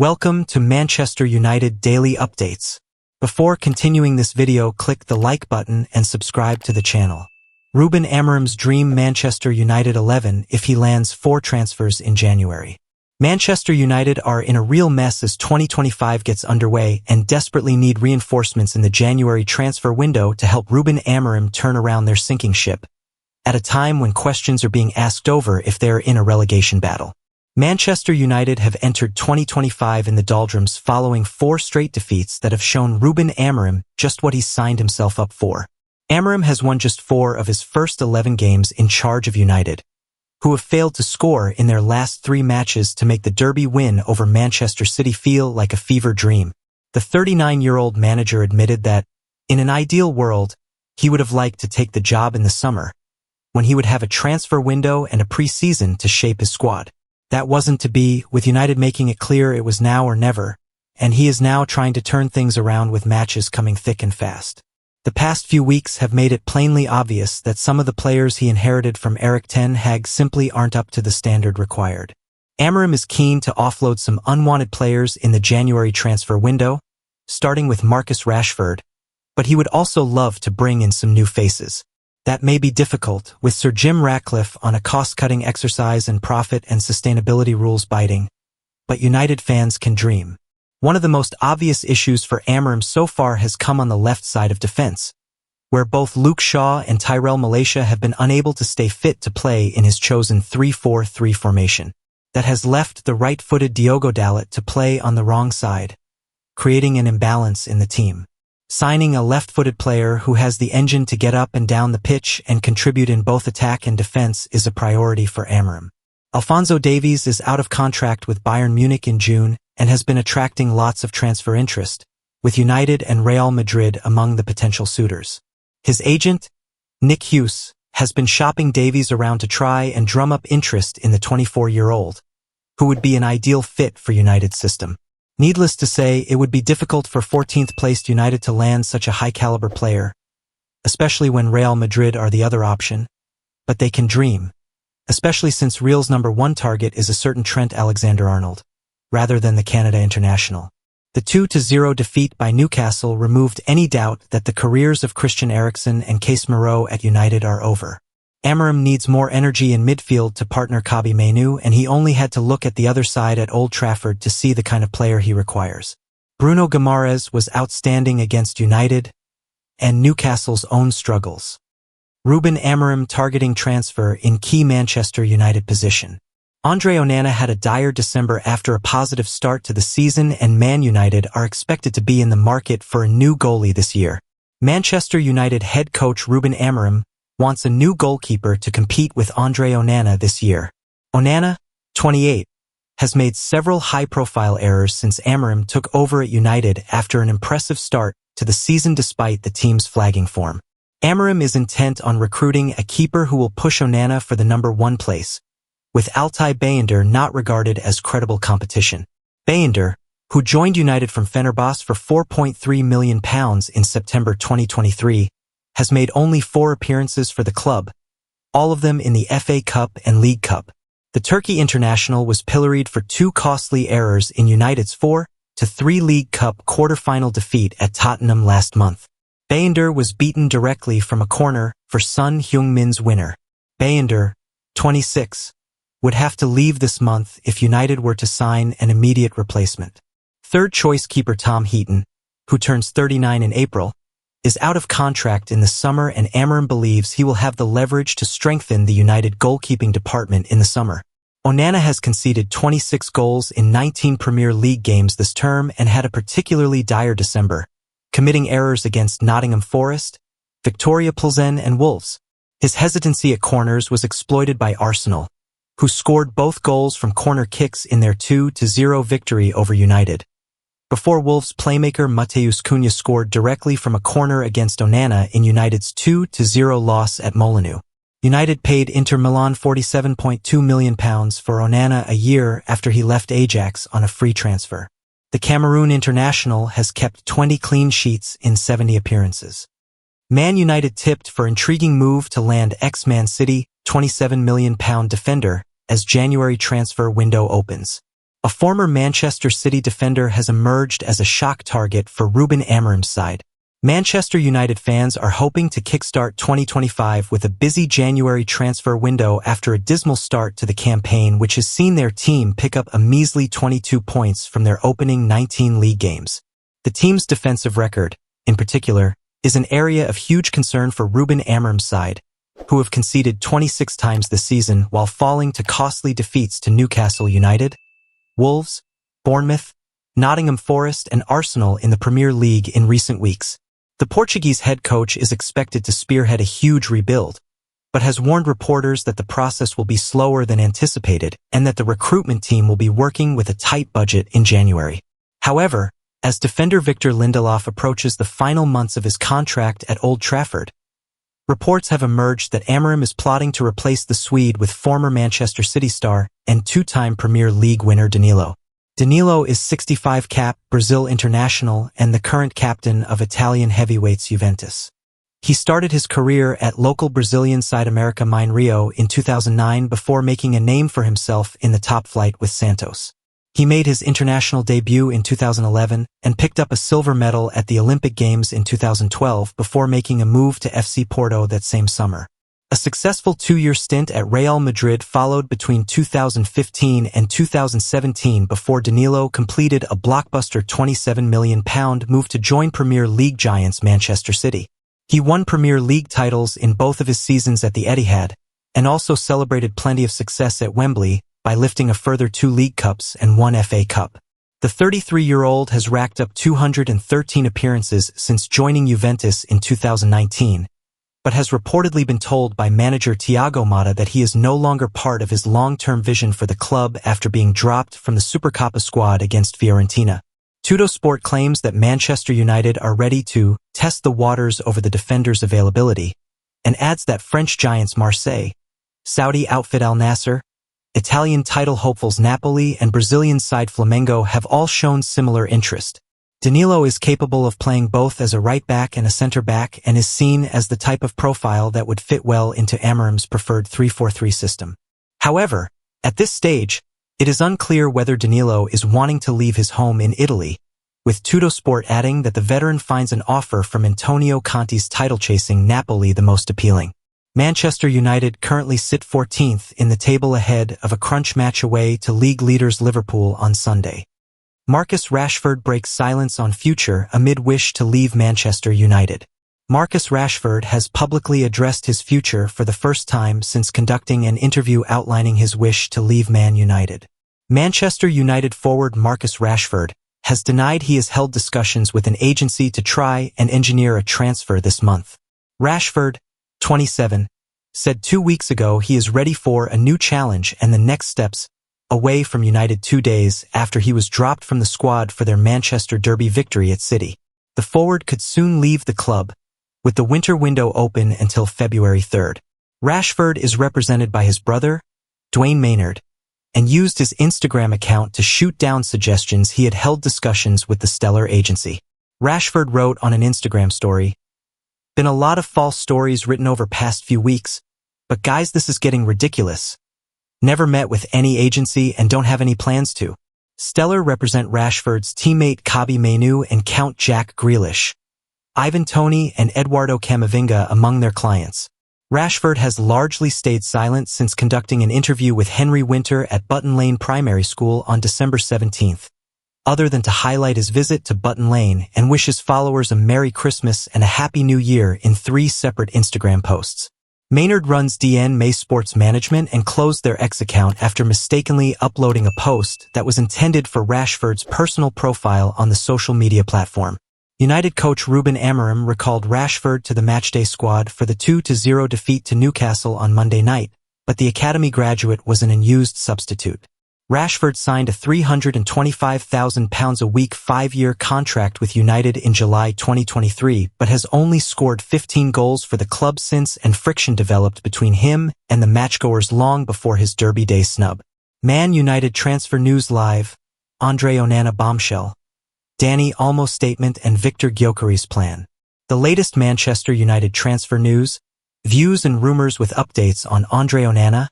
Welcome to Manchester United Daily Updates. Before continuing this video, click the like button and subscribe to the channel. Ruben Amorim's dream Manchester United 11 if he lands 4 transfers in January. Manchester United are in a real mess as 2025 gets underway and desperately need reinforcements in the January transfer window to help Ruben Amorim turn around their sinking ship, at a time when questions are being asked over if they are in a relegation battle. Manchester United have entered 2025 in the doldrums following 4 straight defeats that have shown Ruben Amorim just what he's signed himself up for. Amorim has won just 4 of his first 11 games in charge of United, who have failed to score in their last 3 matches to make the derby win over Manchester City feel like a fever dream. The 39-year-old manager admitted that, in an ideal world, he would have liked to take the job in the summer, when he would have a transfer window and a pre-season to shape his squad. That wasn't to be, with United making it clear it was now or never, and he is now trying to turn things around with matches coming thick and fast. The past few weeks have made it plainly obvious that some of the players he inherited from Erik ten Hag simply aren't up to the standard required. Amorim is keen to offload some unwanted players in the January transfer window, starting with Marcus Rashford, but he would also love to bring in some new faces. That may be difficult, with Sir Jim Ratcliffe on a cost-cutting exercise and profit and sustainability rules biting, but United fans can dream. One of the most obvious issues for Amorim so far has come on the left side of defense, where both Luke Shaw and Tyrell Malacia have been unable to stay fit to play in his chosen 3-4-3 formation. That has left the right-footed Diogo Dalot to play on the wrong side, creating an imbalance in the team. Signing a left-footed player who has the engine to get up and down the pitch and contribute in both attack and defense is a priority for Amorim. Alphonso Davies is out of contract with Bayern Munich in June and has been attracting lots of transfer interest, with United and Real Madrid among the potential suitors. His agent, Nick Hughes, has been shopping Davies around to try and drum up interest in the 24-year-old, who would be an ideal fit for United's system. Needless to say, it would be difficult for 14th-placed United to land such a high-caliber player, especially when Real Madrid are the other option, but they can dream, especially since Real's #1 target is a certain Trent Alexander-Arnold, rather than the Canada international. The 2-0 defeat by Newcastle removed any doubt that the careers of Christian Eriksen and Casemiro at United are over. Amorim needs more energy in midfield to partner Kobbie Mainoo, and he only had to look at the other side at Old Trafford to see the kind of player he requires. Bruno Guimaraes was outstanding against United and Newcastle's own struggles. Ruben Amorim targeting transfer in key Manchester United position. Andre Onana had a dire December after a positive start to the season, and Man United are expected to be in the market for a new goalie this year. Manchester United head coach Ruben Amorim wants a new goalkeeper to compete with Andre Onana this year. Onana, 28, has made several high-profile errors since Amorim took over at United after an impressive start to the season despite the team's flagging form. Amorim is intent on recruiting a keeper who will push Onana for the #1 place, with Altay Bayındır not regarded as credible competition. Bayındır, who joined United from Fenerbahçe for £4.3 million in September 2023, has made only 4 appearances for the club, all of them in the FA Cup and League Cup. The Turkey international was pilloried for 2 costly errors in United's 4-3 League Cup quarter-final defeat at Tottenham last month. Bayındır was beaten directly from a corner for Son Heung-min's winner. Bayındır, 26, would have to leave this month if United were to sign an immediate replacement. Third-choice keeper Tom Heaton, who turns 39 in April, is out of contract in the summer, and Amorim believes he will have the leverage to strengthen the United goalkeeping department in the summer. Onana has conceded 26 goals in 19 Premier League games this term and had a particularly dire December, committing errors against Nottingham Forest, Victoria Plzen and Wolves. His hesitancy at corners was exploited by Arsenal, who scored both goals from corner kicks in their 2-0 victory over United, before Wolves playmaker Matheus Cunha scored directly from a corner against Onana in United's 2-0 loss at Molineux. United paid Inter Milan £47.2 million for Onana a year after he left Ajax on a free transfer. The Cameroon international has kept 20 clean sheets in 70 appearances. Man United tipped for intriguing move to land ex-Man City £27 million defender as January transfer window opens. A former Manchester City defender has emerged as a shock target for Ruben Amorim's side. Manchester United fans are hoping to kickstart 2025 with a busy January transfer window after a dismal start to the campaign, which has seen their team pick up a measly 22 points from their opening 19 league games. The team's defensive record, in particular, is an area of huge concern for Ruben Amorim's side, who have conceded 26 times this season while falling to costly defeats to Newcastle United, Wolves, Bournemouth, Nottingham Forest, and Arsenal in the Premier League in recent weeks. The Portuguese head coach is expected to spearhead a huge rebuild, but has warned reporters that the process will be slower than anticipated and that the recruitment team will be working with a tight budget in January. However, as defender Victor Lindelof approaches the final months of his contract at Old Trafford, reports have emerged that Amorim is plotting to replace the Swede with former Manchester City star and two-time Premier League winner Danilo. Danilo is 65 cap Brazil international and the current captain of Italian heavyweights Juventus. He started his career at local Brazilian side América Mineiro in 2009 before making a name for himself in the top flight with Santos. He made his international debut in 2011 and picked up a silver medal at the Olympic Games in 2012 before making a move to FC Porto that same summer. A successful two-year stint at Real Madrid followed between 2015 and 2017 before Danilo completed a blockbuster £27 million move to join Premier League giants Manchester City. He won Premier League titles in both of his seasons at the Etihad, and also celebrated plenty of success at Wembley by lifting a further 2 League Cups and 1 FA Cup. The 33-year-old has racked up 213 appearances since joining Juventus in 2019, but has reportedly been told by manager Thiago Motta that he is no longer part of his long-term vision for the club after being dropped from the Supercoppa squad against Fiorentina. Tuttosport claims that Manchester United are ready to test the waters over the defender's availability, and adds that French giants Marseille, Saudi outfit Al Nassr, Italian title hopefuls Napoli, and Brazilian side Flamengo have all shown similar interest. Danilo is capable of playing both as a right-back and a centre-back and is seen as the type of profile that would fit well into Amorim's preferred 3-4-3 system. However, at this stage, it is unclear whether Danilo is wanting to leave his home in Italy, with Tuttosport adding that the veteran finds an offer from Antonio Conte's title-chasing Napoli the most appealing. Manchester United currently sit 14th in the table ahead of a crunch match away to league leaders Liverpool on Sunday. Marcus Rashford breaks silence on future amid wish to leave Manchester United. Marcus Rashford has publicly addressed his future for the first time since conducting an interview outlining his wish to leave Man United. Manchester United forward Marcus Rashford has denied he has held discussions with an agency to try and engineer a transfer this month. Rashford, 27, said 2 weeks ago he is ready for a new challenge and the next steps away from United 2 days after he was dropped from the squad for their Manchester Derby victory at City. The forward could soon leave the club, with the winter window open until February 3rd. Rashford is represented by his brother, Dwayne Maynard, and used his Instagram account to shoot down suggestions he had held discussions with the stellar agency. Rashford wrote on an Instagram story, "Been a lot of false stories written over past few weeks, but guys, this is getting ridiculous. Never met with any agency and don't have any plans to." Stellar represent Rashford's teammate Kobbie Mainoo and Count Jack Grealish, Ivan Toney and Eduardo Camavinga among their clients. Rashford has largely stayed silent since conducting an interview with Henry Winter at Button Lane Primary School on December 17th, other than to highlight his visit to Button Lane and wish his followers a Merry Christmas and a Happy New Year in 3 separate Instagram posts. Maynard runs DN May Sports Management and closed their X account after mistakenly uploading a post that was intended for Rashford's personal profile on the social media platform. United coach Ruben Amorim recalled Rashford to the matchday squad for the 2-0 defeat to Newcastle on Monday night, but the academy graduate was an unused substitute. Rashford signed a £325,000 a week 5-year contract with United in July 2023, but has only scored 15 goals for the club since, and friction developed between him and the matchgoers long before his Derby Day snub. Man United Transfer News Live, Andre Onana bombshell, Dani Olmo statement and Victor Gyökeres plan. The latest Manchester United transfer news, views and rumors with updates on Andre Onana,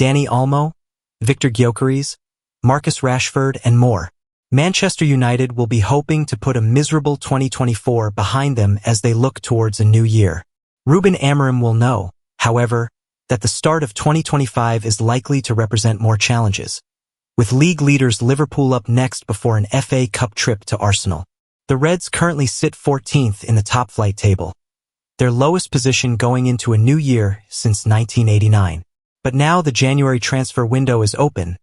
Dani Olmo, Victor Gyökeres, Marcus Rashford, and more. Manchester United will be hoping to put a miserable 2024 behind them as they look towards a new year. Ruben Amorim will know, however, that the start of 2025 is likely to represent more challenges, with league leaders Liverpool up next before an FA Cup trip to Arsenal. The Reds currently sit 14th in the top-flight table, their lowest position going into a new year since 1989. But now the January transfer window is open.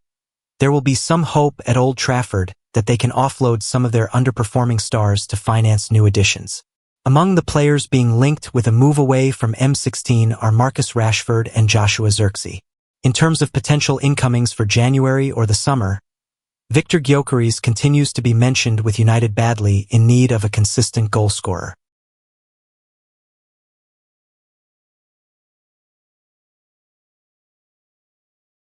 There will be some hope at Old Trafford that they can offload some of their underperforming stars to finance new additions. Among the players being linked with a move away from M16 are Marcus Rashford and Joshua Zirkzee. In terms of potential incomings for January or the summer, Victor Gyökeres continues to be mentioned with United badly in need of a consistent goalscorer.